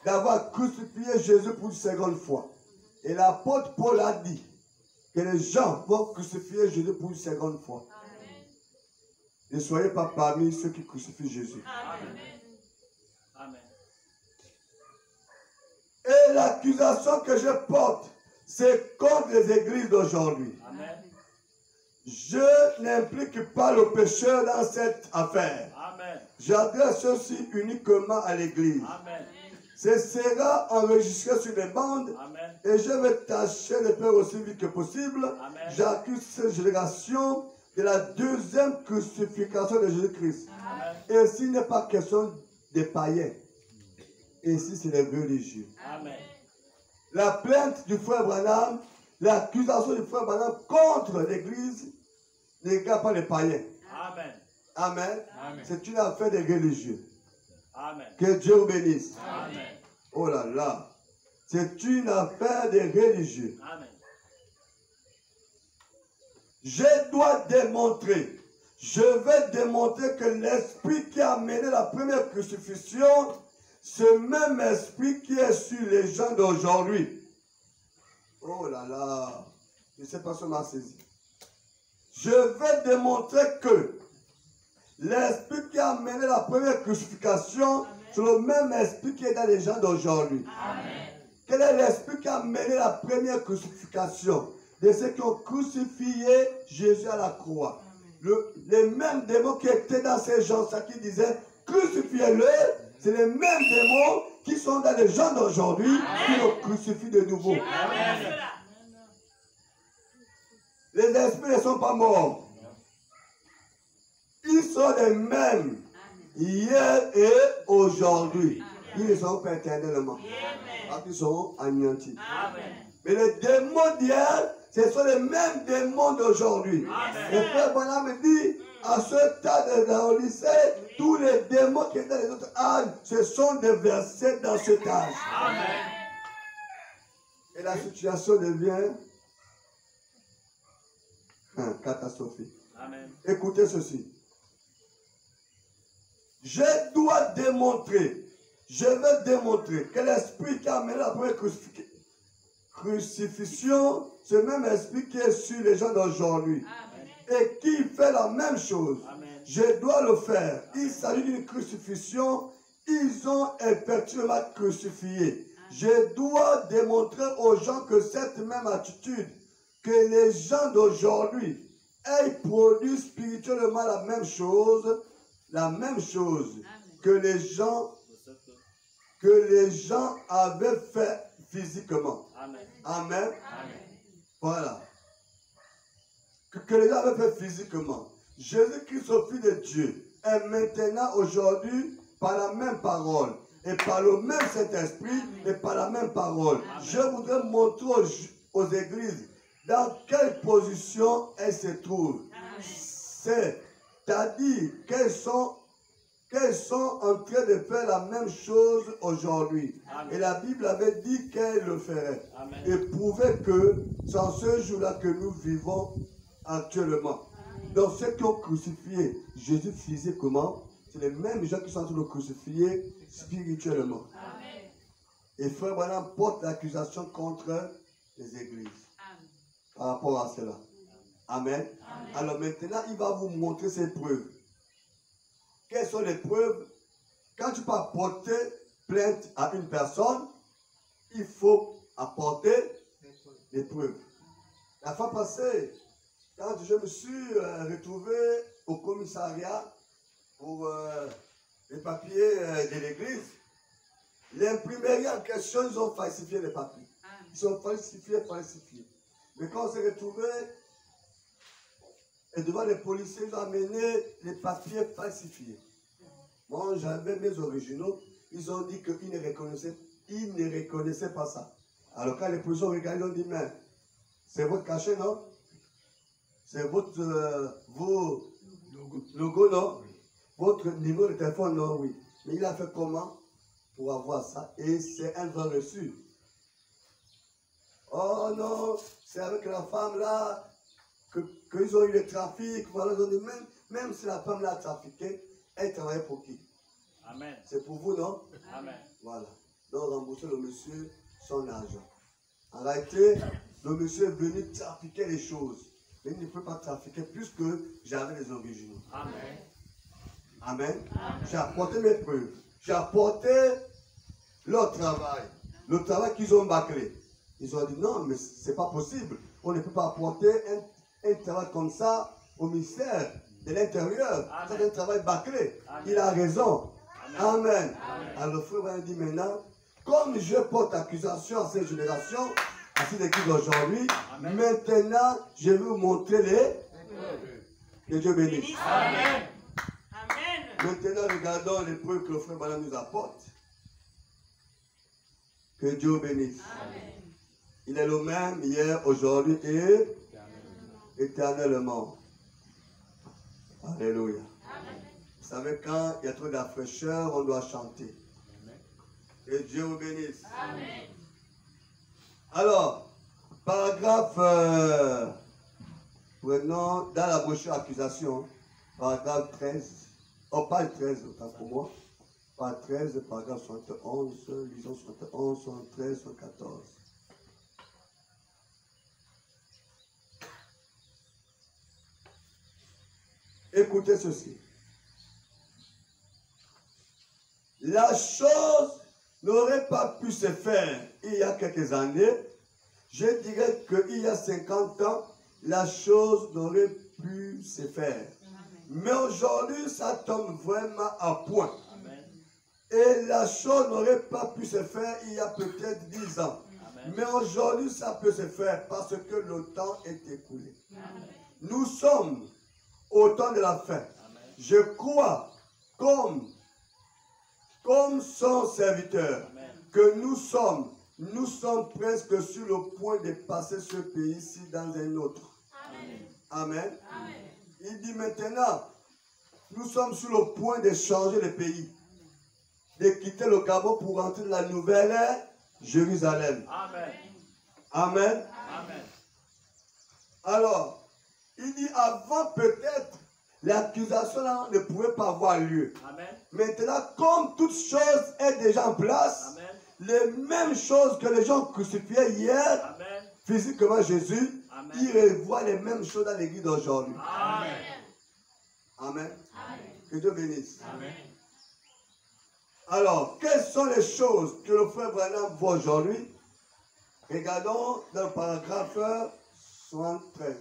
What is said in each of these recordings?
d'avoir crucifié Jésus pour une seconde fois. Et l'apôtre Paul a dit que les gens vont crucifier Jésus pour une seconde fois. Amen. Ne soyez pas parmi ceux qui crucifient Jésus. Amen. Amen. Et l'accusation que je porte, c'est contre les églises d'aujourd'hui. Amen. Je n'implique pas le pécheur dans cette affaire. Amen. J'adresse ceci uniquement à l'église. Amen. Ce sera enregistré sur les bandes. Amen. Et je vais tâcher de faire aussi vite que possible. Amen. J'accuse cette génération de la deuxième crucifixion de Jésus-Christ. Amen. Et s'il n'est pas question des païens, et si c'est les religieux. Amen. La plainte du frère Branham, l'accusation du frère Branham contre l'église ne regarde pas les païens. Amen. Amen. Amen. C'est une affaire des religieux. Amen. Que Dieu vous bénisse. Amen. Oh là là. C'est une affaire des religieux. Amen. Je dois démontrer. Je vais démontrer que l'esprit qui a amené la première crucifixion, ce même esprit qui est sur les gens d'aujourd'hui. Oh là là. Je ne sais pas si on m'a saisi. Je vais démontrer que l'esprit qui a amené la première crucifixion, c'est le même esprit qui est dans les gens d'aujourd'hui. Quel est l'esprit qui a amené la première crucifixion? De ceux qui ont crucifié Jésus à la croix. Les mêmes démons qui étaient dans ces gens-là qui disaient crucifiez-le, c'est les mêmes démons qui sont dans les gens d'aujourd'hui qui le crucifient de nouveau. Amen. Les esprits ne sont pas morts. Ils sont les mêmes hier et aujourd'hui. Ils ne sont pas éternellement. Parce qu'ils sont anéantis. Amen. Mais les démons d'hier, ce sont les mêmes démons d'aujourd'hui. Et Frère Branham me dit, à ce stade de lycée, tous les démons qui étaient dans les autres âges se sont déversés dans cet âge. Amen. Et la situation devient catastrophique. Amen. Écoutez ceci. Je dois démontrer, je vais démontrer que l'esprit qui a amené la première crucifixion, ce même esprit qui est sur les gens d'aujourd'hui et qui fait la même chose. Amen. Je dois le faire. Il s'agit d'une crucifixion. Ils ont effectivement crucifié. Je dois démontrer aux gens que cette même attitude, que les gens d'aujourd'hui aient produit spirituellement la même chose que les gens avaient fait physiquement. Amen. Amen. Amen. Voilà. Que les gens avaient fait physiquement. Jésus-Christ, au Fils de Dieu, est maintenant, aujourd'hui, par la même parole, et par le même Saint-Esprit, et par la même parole. Amen. Je voudrais montrer aux églises dans quelle position elles se trouvent. C'est-à-dire qu'elles sont en train de faire la même chose aujourd'hui. Amen. Et la Bible avait dit qu'elle le ferait. Amen. Et prouvait que c'est en ce jour-là que nous vivons actuellement. Donc ceux qui ont crucifié Jésus physiquement, c'est les mêmes gens qui sont en train de le crucifier spirituellement. Amen. Et Frère Branham porte l'accusation contre les églises par rapport à cela. Amen. Amen. Alors maintenant, il va vous montrer ses preuves. Quelles sont les preuves? Quand tu peux apporter plainte à une personne, il faut apporter des preuves. La fois passée, quand je me suis retrouvé au commissariat pour les papiers de l'église, l'imprimerie en question, ils ont falsifié les papiers. Ils ont falsifié. Mais quand on s'est retrouvé et devant les policiers, ils ont amené les papiers falsifiés. Moi, j'avais mes originaux. Ils ont dit qu'ils ne reconnaissaient pas ça. Alors quand les policiers ont regardé, ils ont dit, mais c'est votre cachet, non? C'est votre vos logo, non? Votre numéro de téléphone, non? Oui. Mais il a fait comment pour avoir ça? Et c'est un vrai reçu. Oh non, c'est avec la femme là qu'ils ont eu le trafic. Voilà, ils ont dit, même si la femme l'a trafiqué, elle travaillait pour qui? Amen. C'est pour vous, non? Amen. Voilà. Donc rembourser le monsieur son argent. En réalité, le monsieur est venu trafiquer les choses. Mais il ne peut pas trafiquer puisque j'avais les originaux. Amen. Amen. J'ai apporté mes preuves. J'ai apporté leur travail. Le travail qu'ils ont bâclé. Ils ont dit non, mais c'est pas possible. On ne peut pas apporter un travail comme ça au ministère de l'Intérieur. C'est un travail bâclé. Il a raison. Amen. Alors le frère va dire maintenant, comme je porte accusation à cette génération, à cette église aujourd'hui, maintenant je vais vous montrer les. Que Dieu bénisse. Amen. Maintenant regardons les preuves que le frère Balaam nous apporte. Que Dieu bénisse. Amen. Il est le même hier, aujourd'hui et éternellement. Alléluia. Amen. Vous savez, quand il y a trop de fraîcheur, on doit chanter. Que Dieu vous bénisse. Amen. Alors, paragraphe, prenons dans la brochure accusation, paragraphe 13, page 13, autant pour moi, page 13, paragraphe 71, lisons 71, 73, 74. Écoutez ceci. La chose n'aurait pas pu se faire il y a quelques années. Je dirais qu'il y a 50 ans, la chose n'aurait pu se faire. Mais aujourd'hui, ça tombe vraiment à point. Amen. Et la chose n'aurait pas pu se faire il y a peut-être 10 ans. Amen. Mais aujourd'hui, ça peut se faire parce que le temps est écoulé. Amen. Nous sommes au temps de la fin. Amen. Je crois, comme son serviteur, Amen. que nous sommes presque sur le point de passer ce pays-ci dans un autre. Amen. Amen. Amen. Il dit maintenant, nous sommes sur le point de changer le pays, de quitter le Gabon pour entrer dans la nouvelle Jérusalem. Amen. Amen. Amen. Alors, il dit avant peut-être, l'accusation là ne pouvait pas avoir lieu. Amen. Maintenant, comme toute chose est déjà en place, Amen. les mêmes choses que les gens crucifiaient hier, Amen. physiquement Jésus, Amen. ils revoient les mêmes choses dans l'église d'aujourd'hui. Amen. Amen. Amen. Que Dieu bénisse. Amen. Alors, quelles sont les choses que le frère Branham voit aujourd'hui? Regardons dans le paragraphe 73.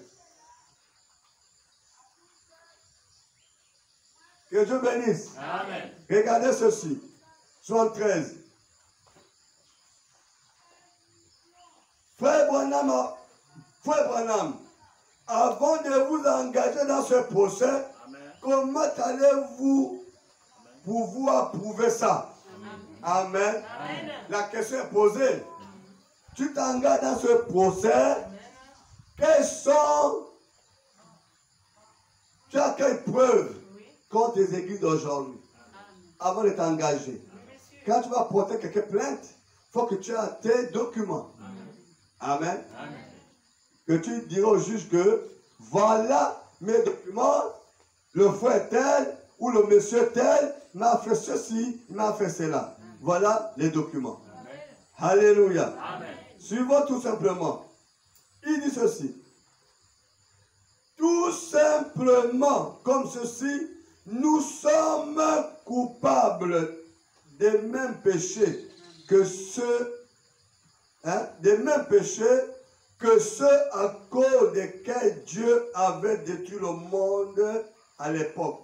Que Dieu bénisse. Amen. Regardez ceci. 73. Frère Branham, avant de vous engager dans ce procès, Amen. comment allez-vous pouvoir prouver ça? Amen. Amen. La question est posée. Tu t'engages dans ce procès. Quelles sont... Tu as quelles preuves contre les églises d'aujourd'hui avant de t'engager? Quand tu vas porter quelques plaintes, il faut que tu aies tes documents. Amen. Amen. Que tu diras au juge que voilà mes documents, le frère tel ou le monsieur tel m'a fait ceci, il m'a fait cela. Voilà les documents. Alléluia. Amen. Suivons tout simplement. Il dit ceci. Tout simplement comme ceci, nous sommes coupables des mêmes péchés que ceux, des mêmes péchés que ceux à cause desquels Dieu avait détruit le monde à l'époque.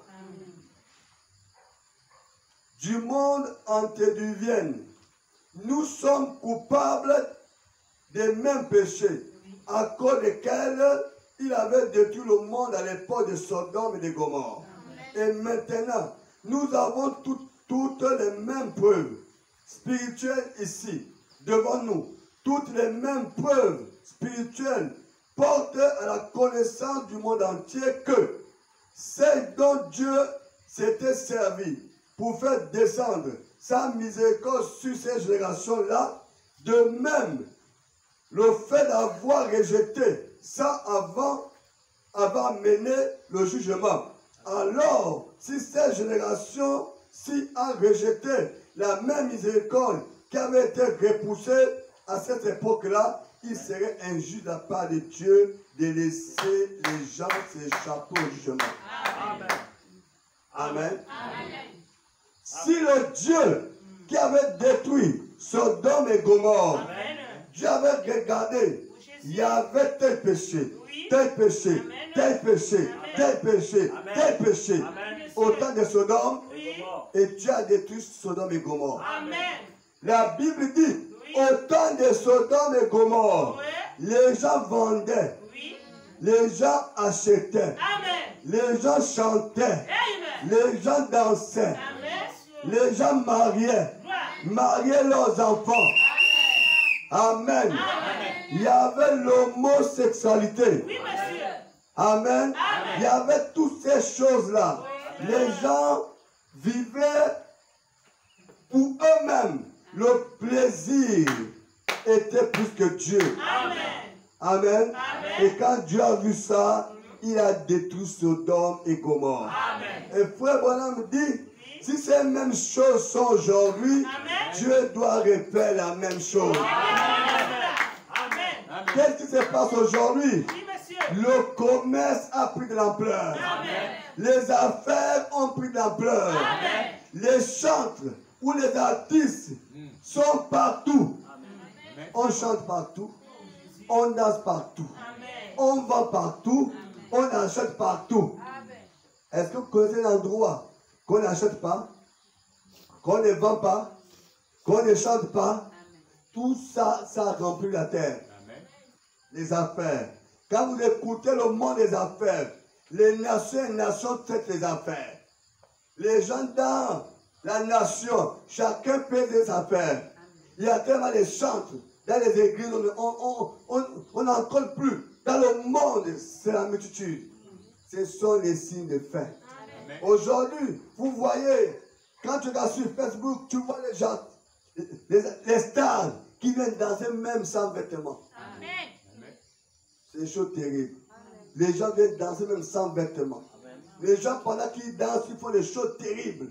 Du monde antédiluvienne, nous sommes coupables des mêmes péchés à cause desquels il avait détruit le monde à l'époque de Sodome et de Gomorrhe. Et maintenant, nous avons toutes les mêmes preuves spirituelles ici, devant nous. Toutes les mêmes preuves spirituelles portent à la connaissance du monde entier que c'est dont Dieu s'était servi pour faire descendre sa miséricorde sur ces générations-là. De même, le fait d'avoir rejeté ça avant mené le jugement. Alors, si cette génération-ci a rejeté la même miséricorde qui avait été repoussé à cette époque-là, il serait injuste de la part de Dieu de laisser les gens s'échapper au jugement. Amen. Amen. Si le Dieu qui avait détruit Sodome et Gomorrhe, Amen. Dieu avait regardé, il y avait tel péché, tel péché, tel péché, tel péché, tel péché, Amen. au temps de Sodome, Oui. et Dieu a détruit Sodome et Gomorrhe. Amen. La Bible dit, au temps de Sodome et Gomorrhe, Oui. les gens vendaient, Oui. les gens achetaient, Amen. les gens chantaient, Amen. les gens dansaient, Amen. les gens mariaient, mariaient leurs enfants. Amen. Il y avait l'homosexualité. Oui, monsieur. Amen. Il y avait toutes ces choses-là. Les gens vivaient pour eux-mêmes. Le plaisir était plus que Dieu. Amen. Amen. Amen. Et quand Dieu a vu ça, il a détruit Sodome et Gomorrhe. Amen. Et frère Branham dit, si ces mêmes choses sont aujourd'hui, Amen. Dieu doit refaire la même chose. Amen. Qu'est-ce qui se passe aujourd'hui? Oui, monsieur. Le commerce a pris de l'ampleur. Amen. Les affaires ont pris de l'ampleur. Amen. Les chantres ou les artistes sont partout. Amen. On chante partout. On danse partout. Amen. On vend partout. On achète partout. Est-ce que vous connaissez l'endroit qu'on n'achète pas, qu'on ne vend pas, qu'on ne chante pas? Tout ça, ça remplit la terre. Les affaires. Quand vous écoutez le monde des affaires, les nations et nations traitent les affaires. Les gens dans la nation, chacun paie des affaires. Il y a tellement de chantres dans les églises, on n'en compte plus. Dans le monde, c'est la multitude. Ce sont les signes de fin. Aujourd'hui, vous voyez, quand tu regardes sur Facebook, tu vois les gens, les stars qui viennent danser même sans vêtements. C'est une chose terrible. Les gens viennent danser même sans vêtements. Les gens, pendant qu'ils dansent, ils font des choses terribles.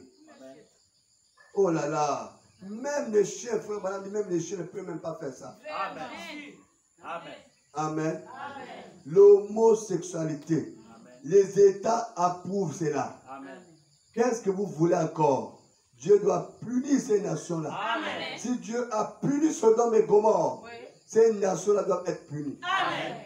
Oh là là. Même les chiens, frère, madame, même les chiens ne peuvent même pas faire ça. Amen. Amen. Amen. L'homosexualité. Amen. Les États approuvent cela. Amen. Qu'est-ce que vous voulez encore? Dieu doit punir ces nations-là. Amen. Si Dieu a puni Sodome et Gomorrhe, ces nations-là doivent être punies. Amen.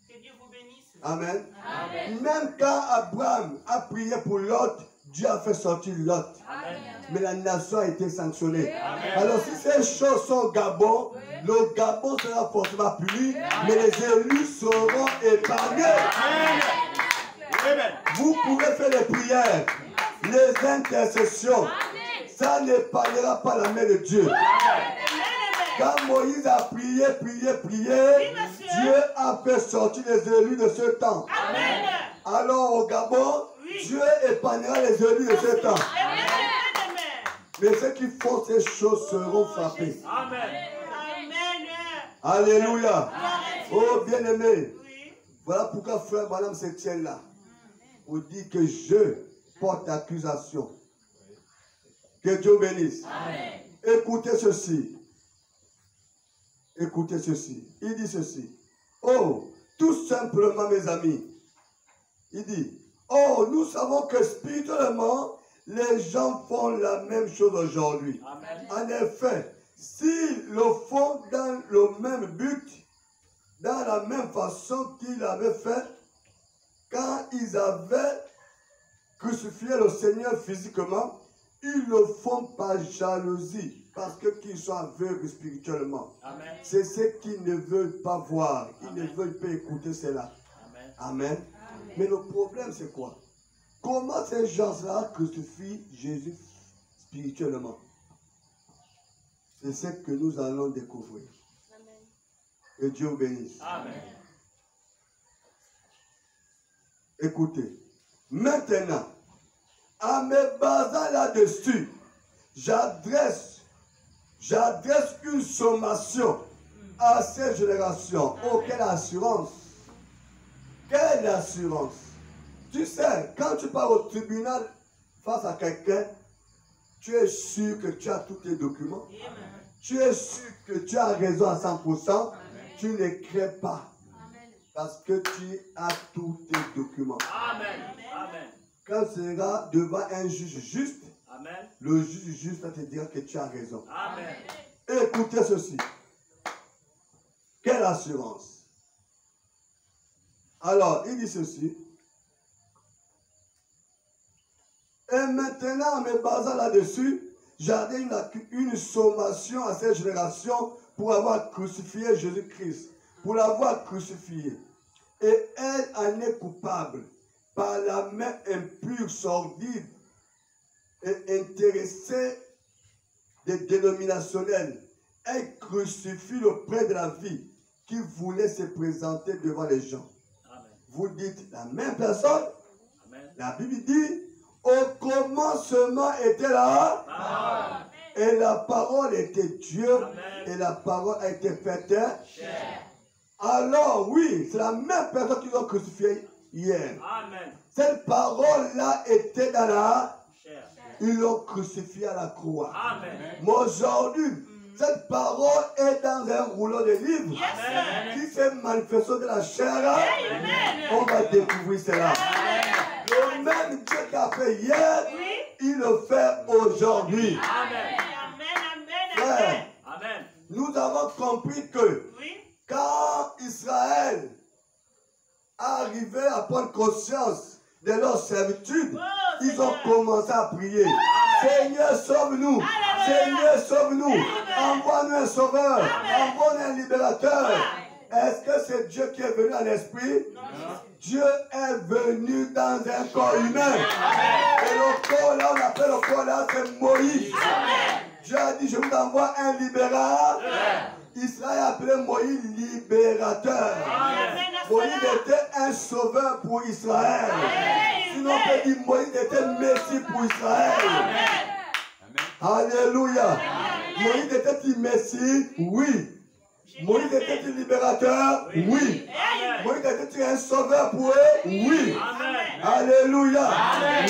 Que Dieu vous bénisse. Amen. Amen. Même quand Abraham a prié pour Lot, Dieu a fait sortir Lot. Amen. Mais la nation a été sanctionnée. Amen. Alors si ces choses sont au Gabon, le Gabon sera forcément puni, mais les élus seront épargnés. Amen. Vous pouvez faire les prières, les intercessions. Ça n'épargnera pas la main de Dieu. Quand Moïse a prié, Dieu a fait sortir les élus de ce temps. Amen. Alors au Gabon, Dieu épargnera les élus de ce temps. Amen. Mais ceux qui font ces choses seront frappés. Amen. Amen. Alléluia. Oh bien-aimé, Oui. voilà pourquoi frère Branham se tient là. Pour dire que je porte accusation. Que Dieu bénisse. Amen. Écoutez ceci. Écoutez ceci. Il dit ceci. Oh, tout simplement mes amis. Il dit, oh, nous savons que spirituellement, les gens font la même chose aujourd'hui. Amen. En effet, s'ils le font dans le même but, dans la même façon qu'ils avaient fait, quand ils avaient crucifié le Seigneur physiquement, ils le font par jalousie, parce qu'ils sont aveugles spirituellement. Amen. C'est ce qu'ils ne veulent pas voir, ils ne veulent pas écouter cela. Amen. Amen. Mais le problème, c'est quoi? Comment ces gens-là crucifient Jésus spirituellement? C'est ce que nous allons découvrir. Que Dieu vous bénisse. Amen. Écoutez, maintenant, en me basant là-dessus, j'adresse une sommation à ces générations. Oh, quelle assurance! Quelle assurance! Tu sais, quand tu pars au tribunal face à quelqu'un, Tu es sûr que tu as tous tes documents? Tu es sûr que tu as raison à 100%? Tu ne crées pas. Parce que tu as tous tes documents. Amen. Amen. Quand tu seras devant un juge juste, Amen. le juge juste va te dire que tu as raison. Amen. Écoutez ceci. Quelle assurance. Alors, il dit ceci. Et maintenant, en me basant là-dessus, j'avais une sommation à cette génération pour avoir crucifié Jésus-Christ. Pour l'avoir crucifié. Et elle en est coupable par la main impure, sordide et intéressée des dénominationnels. Elle crucifie le prêtre de la vie qui voulait se présenter devant les gens. Amen. Vous dites la même personne. Amen. La Bible dit, au commencement était là. Amen. Et la parole était Dieu. Amen. Et la parole a été faite. Cher. Alors oui, c'est la même personne qu'ils ont crucifié hier. Amen. Cette parole-là était dans la... Cher. Ils l'ont crucifié à la croix. Amen. Mais aujourd'hui, cette parole est dans un rouleau de livres Amen. qui s'est manifesté de la chair. Amen. On va découvrir cela. Le même Dieu qui a fait hier, il le fait aujourd'hui. Amen. Frère, Amen. nous avons compris que quand Israël arrivait à prendre conscience de leur servitude, ils ont commencé à prier. Seigneur, sauve-nous. Seigneur, sauve-nous. Envoie-nous un sauveur. Envoie-nous un libérateur. Est-ce que c'est Dieu qui est venu en esprit? Dieu est venu dans un corps humain. Et le corps là, on appelle le corps là, c'est Moïse. Dieu a dit, je vous envoie un libérateur. Israël a appelé Moïse libérateur. Moïse était un sauveur pour Israël. Sinon on peut dire Moïse était Messie pour Israël. Alléluia. Moïse était-il Messie? Oui. Moïse était-il libérateur? Oui. Moïse était-il un sauveur pour eux? Oui. Alléluia.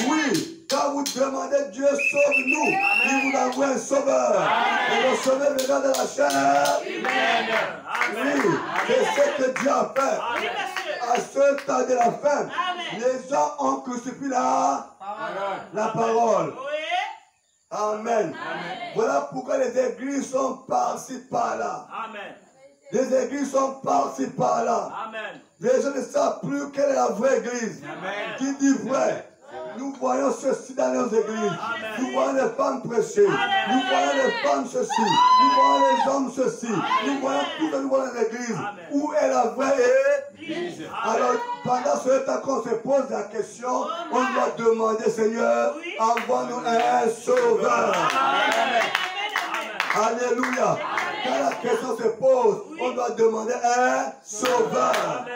Oui. Quand vous demandez Dieu sauve-nous, il vous envoie un sauveur. Et le sauveur venant de la chair. Oui. C'est ce que Dieu a fait. À ce temps de la fin, les gens ont crucifié la parole. Amen. Voilà pourquoi les églises sont par-ci par-là. Les églises sont par-ci par-là. Les gens ne savent plus quelle est la vraie église. Qui dit vrai? Nous voyons ceci dans nos églises. Nous voyons les femmes prêcher. Nous voyons les femmes ceci. Nous voyons les hommes ceci. Nous voyons tout ce nous voyons dans l'église. Où est la vraie église? Alors, pendant ce temps qu'on se pose la question, on doit demander, Seigneur, envoie-nous un sauveur. Alléluia. Quand la question se pose, on doit demander un sauveur.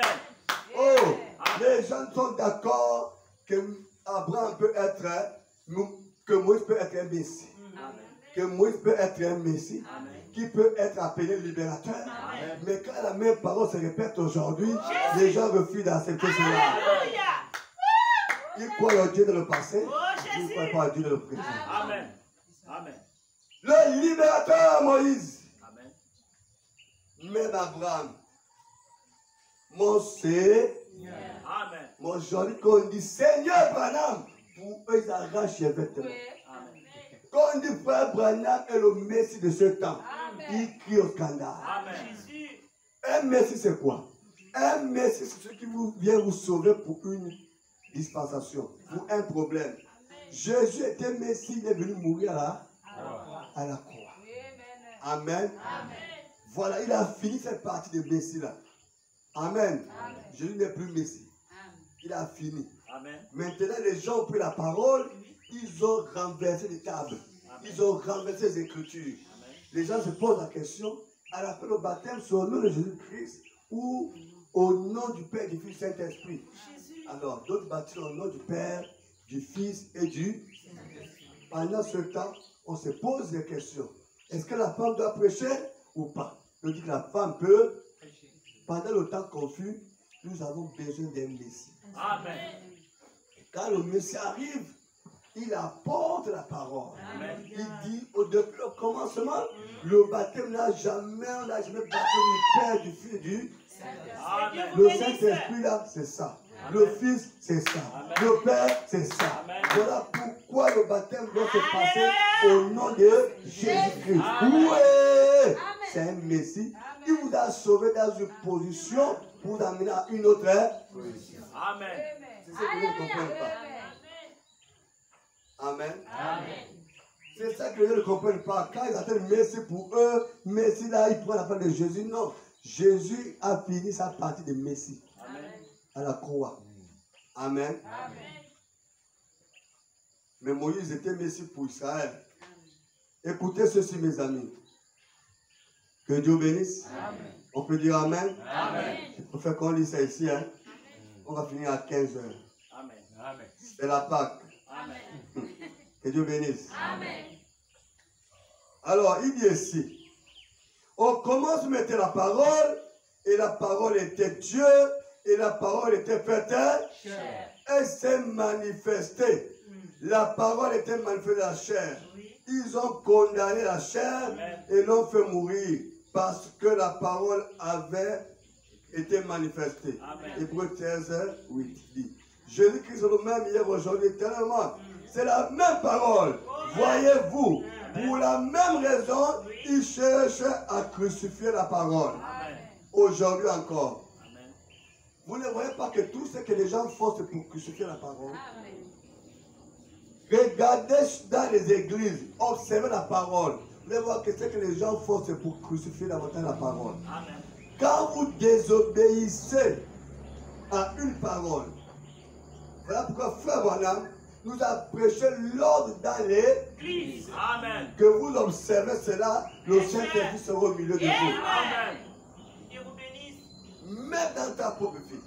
Oh, les gens sont d'accord que Abraham peut être, que Moïse peut être un Messie. Que Moïse peut être un Messie. Qui peut être appelé libérateur. Mais quand la même parole se répète aujourd'hui, les gens refusent d'accepter cela. Ils croient au Dieu de le passé. Ils ne croient pas au Dieu de le présent. Amen. Amen. Le libérateur Moïse. Amen. Même Abraham. Mon Seigneur. Amen. Mon joli qu'on dit Seigneur Branham. Pour eux, ils arrachent les vêtements. Amen. Quand on dit frère Branham est le Messie de ce temps, il crie au scandale. Amen. Un Messie, c'est quoi? Un Messie, c'est celui qui vient vous sauver pour une dispensation, pour un problème. Jésus était Messie, il est venu mourir à la croix. Amen. Voilà, il a fini cette partie de Messie-là. Amen. Jésus n'est plus Messie. Il a fini. Amen. Maintenant, les gens ont pris la parole, ils ont renversé les tables. Ils ont renversé les écritures. Les gens se posent la question, à la fin du baptême, c'est au nom de Jésus-Christ ou au nom du Père, du Fils, Saint-Esprit. Alors, d'autres baptisent au nom du Père, du Fils et du Saint-Esprit. Pendant ce temps, on se pose des questions. Est-ce que la femme doit prêcher ou pas? Je dis que la femme peut. Pendant le temps confus, nous avons besoin d'un Messie. Amen. Quand le Messie arrive, il apporte la parole. Amen. Il dit, depuis le commencement, le baptême n'a jamais baptisé du Père, du Fils et du Amen. Le Saint-Esprit là, c'est ça. Le Fils, c'est ça. Amen. Le Père, c'est ça. Amen. Voilà pourquoi le baptême doit se passer au nom de Jésus-Christ. Amen. Oui, c'est un Messie qui vous a sauvé dans une position pour vous amener à une autre position. Amen. C'est ce que vous ne comprenez pas. Amen. Amen. C'est ça que les gens ne comprennent pas. Quand ils attendent Messie pour eux, Messie là, ils prennent la parole de Jésus. Non. Jésus a fini sa partie de Messie Amen. à la croix. Amen. Amen. Mais Moïse était Messie pour Israël. Écoutez ceci, mes amis. Que Dieu bénisse. Amen. On peut dire Amen. Amen. Je préfère qu'on lise ça ici. Hein. On va finir à 15 heures. Amen. Amen. C'est la Pâque. Amen. Que Dieu bénisse. Amen. Alors, il dit ici, on commence à mettre la parole, et la parole était Dieu, et la parole était faite, elle s'est manifestée. La parole était manifestée dans la chair. Ils ont condamné la chair et l'ont fait mourir parce que la parole avait été manifestée. Hébreux 13, 8 dit, Jésus-Christ est le même hier, aujourd'hui, éternellement. C'est la même parole. Voyez-vous, pour la même raison, ils cherchent à crucifier la parole. Aujourd'hui encore. Vous ne voyez pas que tout ce que les gens font, c'est pour crucifier la parole. Regardez dans les églises, observez la parole. Vous allez voir que ce que les gens font, c'est pour crucifier davantage la parole. Quand vous désobéissez à une parole, voilà pourquoi Frère Branham nous a prêché l'ordre dans l'église. Amen. Que vous observez cela, le Saint-Esprit sera au milieu de vous. Amen. Dieu vous bénisse. Même dans ta propre vie.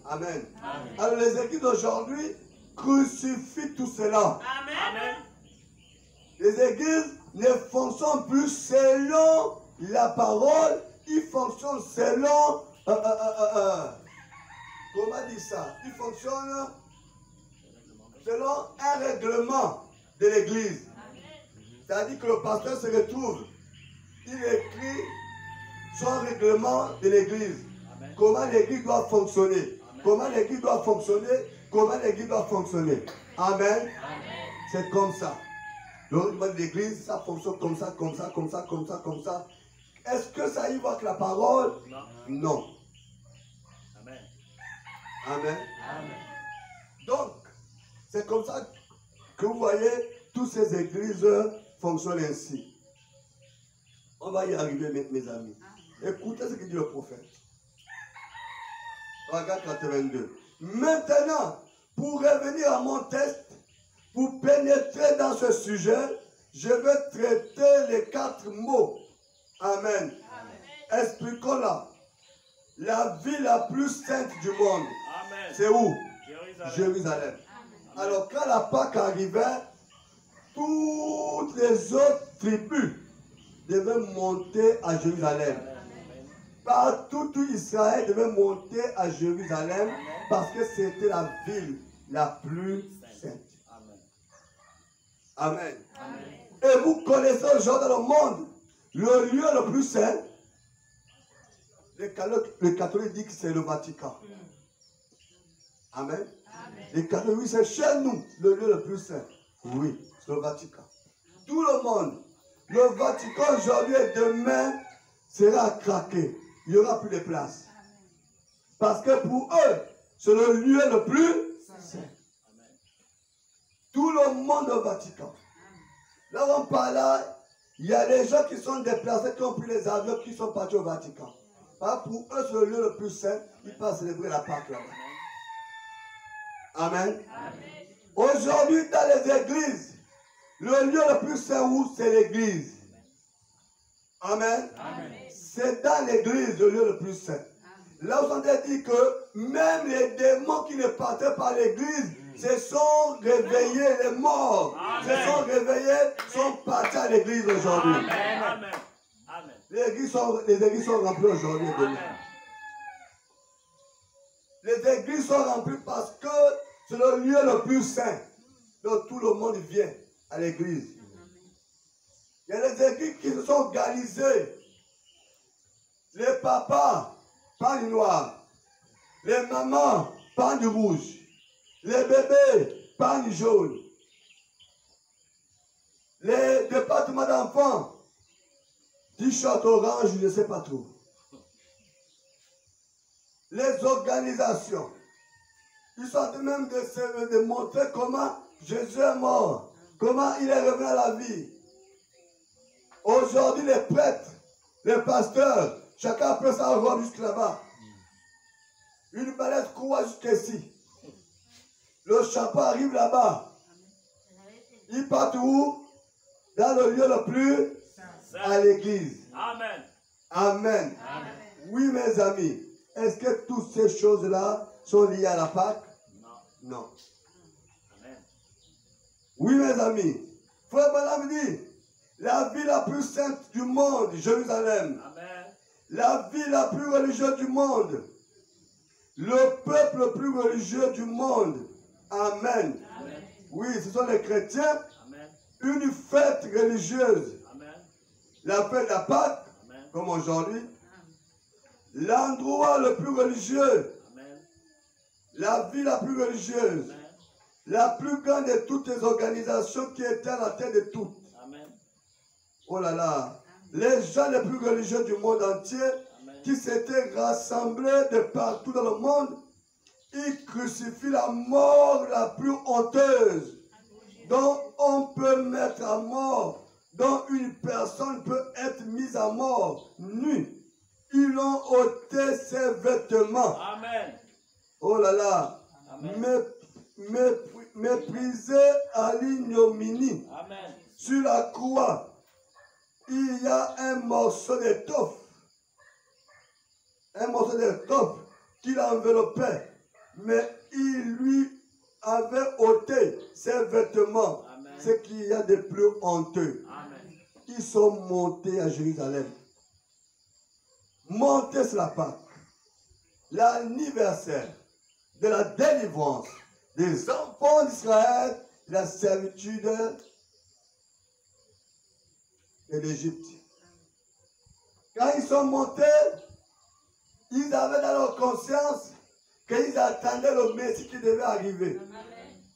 Amen. Amen. Alors les églises d'aujourd'hui crucifient tout cela. Amen. Amen. Les églises ne fonctionnent plus selon la parole, ils fonctionnent selon... comment dire ça? Ils fonctionnent selon un règlement de l'église. C'est-à-dire que le pasteur se retrouve, il écrit son règlement de l'église. Comment l'église doit fonctionner. Comment l'église doit fonctionner. Comment l'église doit fonctionner. Amen. C'est comme ça. Le règlement de l'église, ça fonctionne comme ça, comme ça, comme ça, comme ça, comme ça. Est-ce que ça y va avec la parole? Non. Amen. Amen. Amen. Donc, c'est comme ça que vous voyez, toutes ces églises fonctionnent ainsi. On va y arriver, mes amis. Écoutez ce que dit le prophète. Regarde 82. Maintenant, pour revenir à mon texte, pour pénétrer dans ce sujet, je vais traiter les 4 mots. Amen. Expliquons-la. La ville la plus sainte du monde. Amen. C'est où? Jérusalem. Jérusalem. Alors quand la Pâque arrivait, toutes les autres tribus devaient monter à Jérusalem. Partout tout Israël devait monter à Jérusalem parce que c'était la ville la plus sainte. Amen. Et vous connaissez aujourd'hui dans le monde le lieu le plus saint. Les catholiques disent que c'est le Vatican. Amen. Les catholiques, oui, c'est chez nous le lieu le plus saint. Oui, c'est le Vatican. Tout le monde. Le Vatican aujourd'hui et demain sera craqué. Il n'y aura plus de place. Parce que pour eux, c'est le lieu le plus saint. Tout le monde au Vatican. Là où on parle là, il y a des gens qui sont déplacés, qui ont pris les avions, qui sont partis au Vatican. Pour eux, c'est le lieu le plus saint. Ils peuvent célébrer la Pâque là-bas. Amen. Aujourd'hui, dans les églises, le lieu le plus saint où c'est l'église. Amen. C'est dans l'église le lieu le plus saint. Là où on a dit que même les démons qui ne partaient pas à l'église se sont réveillés, les morts se sont réveillés, sont partis à l'église aujourd'hui. Amen. Les églises sont remplies aujourd'hui et demain. Les églises sont remplies parce que C'est le lieu le plus saint. Donc tout le monde vient à l'église. Il y a des églises qui se sont organisées. Les papas, pas du noir. Les mamans, pas du rouge. Les bébés, pas du jaune. Les départements d'enfants, t-shirt orange, je ne sais pas trop. Les organisations, ils sont en train même de montrer comment Jésus est mort, comment il est revenu à la vie. Aujourd'hui, les prêtres, les pasteurs, chacun peut sa robe jusque là-bas. Une balette court jusqu'ici. Le chapeau arrive là-bas. Il part où? Dans le lieu le plus à l'église. Amen. Amen. Amen. Oui, mes amis. Est-ce que toutes ces choses-là sont liées à la Pâque? Non. Non. Amen. Oui, mes amis. Frère Branham dit, la ville la plus sainte du monde, Jérusalem. Amen. La ville la plus religieuse du monde. Le peuple le plus religieux du monde. Amen. Amen. Oui, ce sont les chrétiens. Amen. Une fête religieuse. Amen. La fête de la Pâque, Amen. comme aujourd'hui. L'endroit le plus religieux. Amen. La ville la plus religieuse. Amen. La plus grande de toutes les organisations qui étaient à la tête de toutes. Amen. Oh là là. Les gens les plus religieux du monde entier Amen. qui s'étaient rassemblés de partout dans le monde, ils crucifient la mort la plus honteuse dont on peut mettre à mort, dont une personne peut être mise à mort, nue. Ils ont ôté ses vêtements. Amen. Oh là là. Amen. Méprisé à l'ignominie. Amen. Sur la croix, il y a un morceau d'étoffe. Un morceau d'étoffe qu'il enveloppait. Mais il lui avait ôté ses vêtements. Amen. Ce qu'il y a de plus honteux. Amen. Ils sont montés à Jérusalem. Montés sur la Pâque. L'anniversaire de la délivrance des enfants d'Israël de la servitude de l'Égypte. Quand ils sont montés, ils avaient dans leur conscience qu'ils attendaient le Messie qui devait arriver.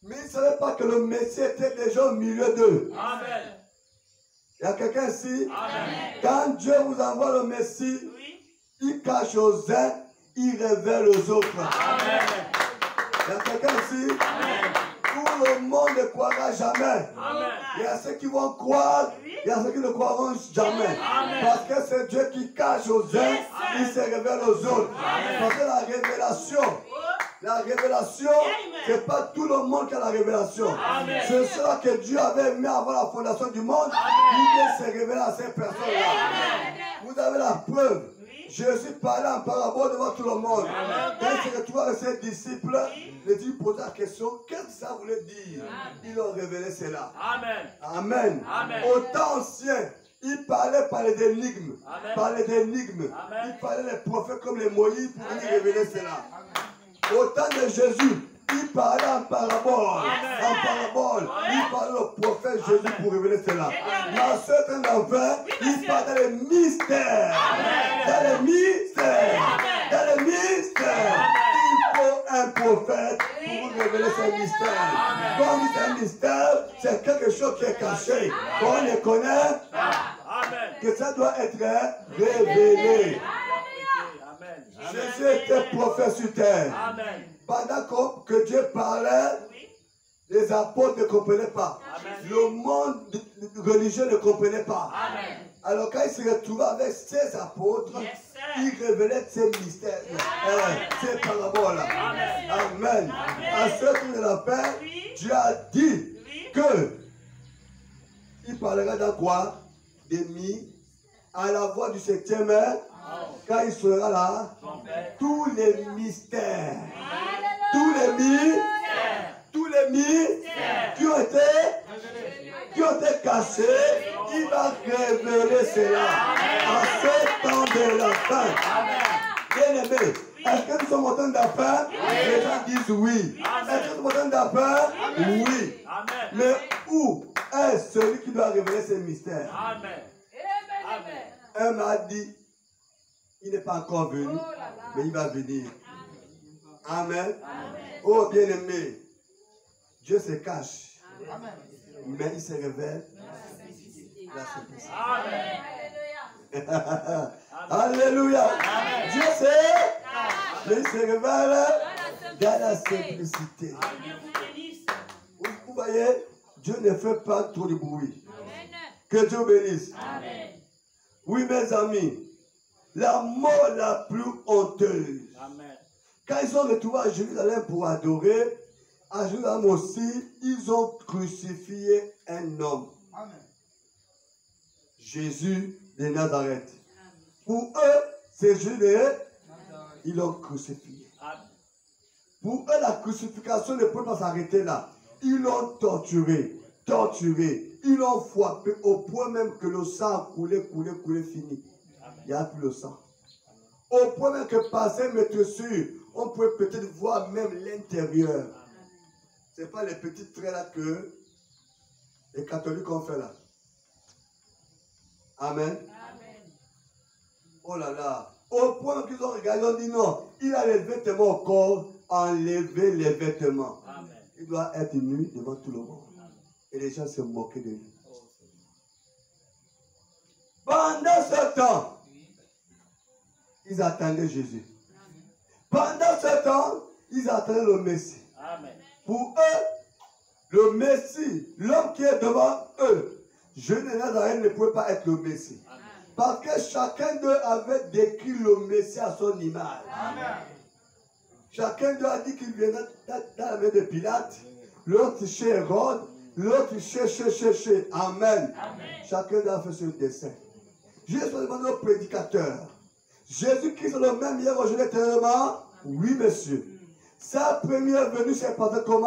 Mais ils ne savaient pas que le Messie était déjà au milieu d'eux. Amen. Il y a quelqu'un ici? Amen. Quand Dieu vous envoie le Messie, Oui. il cache aux uns, il révèle aux autres. Amen. Il y a quelqu'un ici? Amen. Tout le monde ne croira jamais. Amen. Il y a ceux qui vont croire, il y a ceux qui ne croiront jamais. Amen. Parce que c'est Dieu qui cache aux uns, Yes, il se révèle aux autres. Amen. Parce que la révélation, ce n'est pas tout le monde qui a la révélation. Amen. C'est cela que Dieu avait aimé avant la fondation du monde. Il vient se révéler à ces personnes-là. Vous avez la preuve. Jésus parlait en parabole devant tout le monde. Quand il se retrouve avec ses disciples, les disciples posaient la question, qu'est-ce que ça voulait dire? Ils ont révélé cela. Amen. Amen. Amen. Au temps ancien, il parlait par les énigmes. Amen. Par les énigmes. Amen. Il parlait les prophètes comme les Moïse pour venir révéler cela. Au temps de Jésus, il parlait en parabole. Amen. En parabole. Il parlait au prophète Jésus pour révéler cela. Dans ce temps d'enfer, il parlait dans les mystères. Dans les mystères. Dans les mystères. Il faut un prophète pour vous révéler ces mystères. Quand c'est un mystère, c'est quelque chose qui est caché. Quand on les connaît, Amen. que ça doit être révélé. Amen. Jésus était prophète sur terre. Amen. Pendant que Dieu parlait, les apôtres ne comprenaient pas. Amen. Le monde religieux ne comprenait pas. Amen. Alors quand il se retrouvait avec ses apôtres, il révélait ses mystères, ses paraboles. Amen. À ce tour de la fin, Dieu a dit que il parlera dans quoi? Des mis à la voix du septième heure. Quand il sera là, tous les mystères, tous les mystères qui ont été cachés, il va révéler cela à ce temps de la fin. Bien aimé, est-ce que nous sommes au temps de la fin? Les gens disent oui. Est-ce que tout le monde a peur? Oui. Amen. Mais où est celui qui doit révéler ces mystères? Amen. Amen. Un m'a dit, il n'est pas encore venu, mais il va venir. Amen. Oh bien-aimé, Dieu se cache, mais il se révèle. La simplicité. Amen. Alléluia. Dieu sait, mais il se révèle dans la simplicité. Dieu vous bénisse. Vous voyez, Dieu ne fait pas trop de bruit. Que Dieu bénisse. Amen. Oui, mes amis, la mort la plus honteuse. Amen. Quand ils sont retrouvés à Jérusalem pour adorer, à Jérusalem aussi, ils ont crucifié un homme. Amen. Jésus de Nazareth. Pour eux, c'est Jésus, ils l'ont crucifié. Amen. Pour eux, la crucifixion ne peut pas s'arrêter là. Ils l'ont torturé. Ils l'ont frappé au point même que le sang a coulé, fini. Il n'y a plus le sang. Au point même que passer mettre sûr, on peut peut-être voir même l'intérieur. Ce n'est pas les petits traits là que les catholiques ont fait là. Amen. Oh là là. Au point qu'ils ont regardé, ils ont dit non, il a les vêtements au corps, enlever les vêtements. Amen. Il doit être nu devant tout le monde. Et les gens se moquaient de lui. Pendant ce temps, ils attendaient Jésus. Pendant ce temps, ils attendaient le Messie. Amen. Pour eux, le Messie, l'homme qui est devant eux, Jésus de Nazareth ne pouvait pas être le Messie. Amen. Parce que chacun d'eux avait décrit le Messie à son image. Amen. Chacun d'eux a dit qu'il viendrait dans la main de Pilate, l'autre chez Hérode, l'autre chez. Amen. Chacun d'eux a fait ce dessin. Jésus a demandé au prédicateur, Jésus-Christ est le même hier, aujourd'hui, éternellement? Oui, monsieur. Sa première venue s'est passée comment?